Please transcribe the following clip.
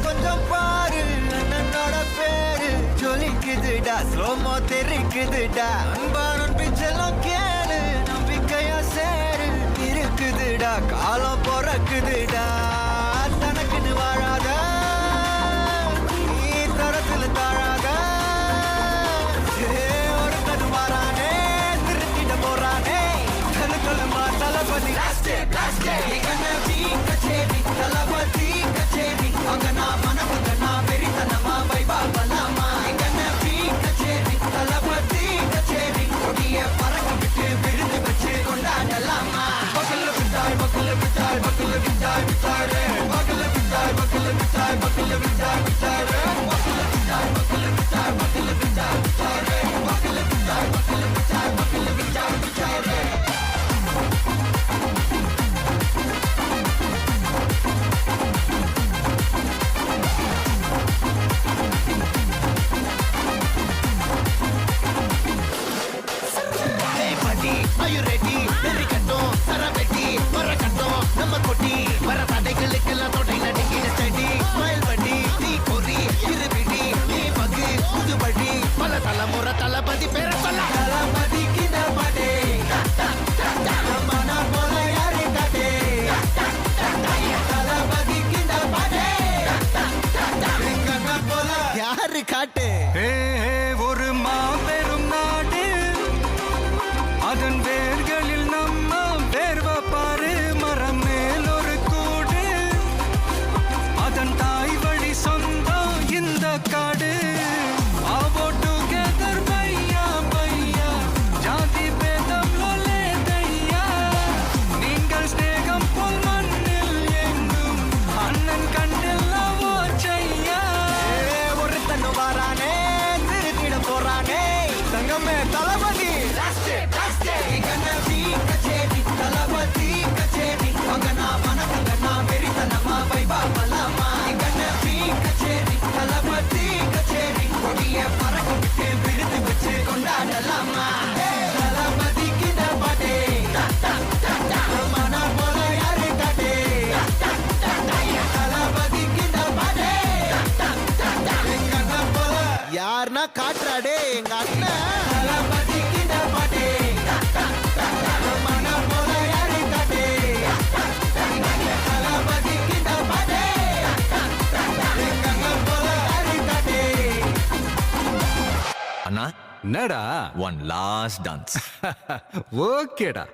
கொஞ்சம் பாரு அண்ணனோட பேரு ஜொலிக்குதுடா ஸ்லோமோ தெரிக்குதுடா அன்பான பிச்செல்லாம் கேளு நம்பிக்கையா சேரு இருக்குதுடா காலம் பிறக்குதுடா தனக்குன்னு வாழாத நீ தரத்துல தாழாத ஒரு கண்ணு மாறானே திருத்திட போறானே கழுக்கொள்ளுமா தளபதி தளபதி கச்சேரி அங்கனா மனமுகனா வெறித்தனமா வைபா பலாமா எங்கன பீ கச்சேரி தளபதி கச்சேரி கொடிய பறக்க விட்டு விருது வச்சு கொண்டாடலாமா பக்கல்ல விட்டாய் பக்கல்ல விட்டாய் பக்கல்ல விட்டாய் விட்டாரே பக்கல்ல விட்டாய் பக்கல்ல விட்டாய் பக்கல்ல விட்டாய் விட்டாரே பக்கல்ல விட்டாய் பக்கல்ல விட்டாய் பக்கல்ல விட்டாய் விட்டாரே பக்கல்ல விட்டாய் பக்கல்ல விட்டாய் பக்கல்ல விட்டாய் விட்டாரே Are you ready? Berikatong, sarabeti, marakatong, namakoti, para tadaigalukella thodai nadigina steady, smile buddy, nee kori, irubidi, nee bagi, udubadi, pala talamura talapati pera solla, talapati kinda pade, namana bola yare kade, talapati kinda pade, engana bola yaru kaate, oru maaperum naadu அதன் வேர்களில் நம்ம வேர்வ பாரு மரம் மேல் ஒரு கூடு அதன் தாய் வழி சொந்தம் இந்த காடு ஆவோ டுகெதர் பையா பையா ஜாதி பேதம் லோலே தையா நீங்கள் ஸ்நேகம் போல் மண்ணில் எங்கும் அண்ணன் கண்டெல்லாவோ செய்யா ஒரு தன்னு வாரானே திருத்திட போறானே தங்கமே தளபதி கச்சேரி தளபதி கச்சேரி அங்கனா மனமுகனா வெறித்தனமா வைபா பலாமா எங்கன பீ கச்சேரி தளபதி கச்சேரி கொடிய பறக்க விட்டு விருது வச்சு கொண்டாடலாமா தளபதி கிட்ட பாட்டே மன போல யாரு காட்டே தளபதி கிட்ட பாட்டே எங்கன போல யாருன்னா காட்டுறாடே எங்க அண்ணன் தளபதி கிட்ட பாட்டே அண்ணா என்னடா ஒன் லாஸ்ட் டான்ஸ் ஓகேடா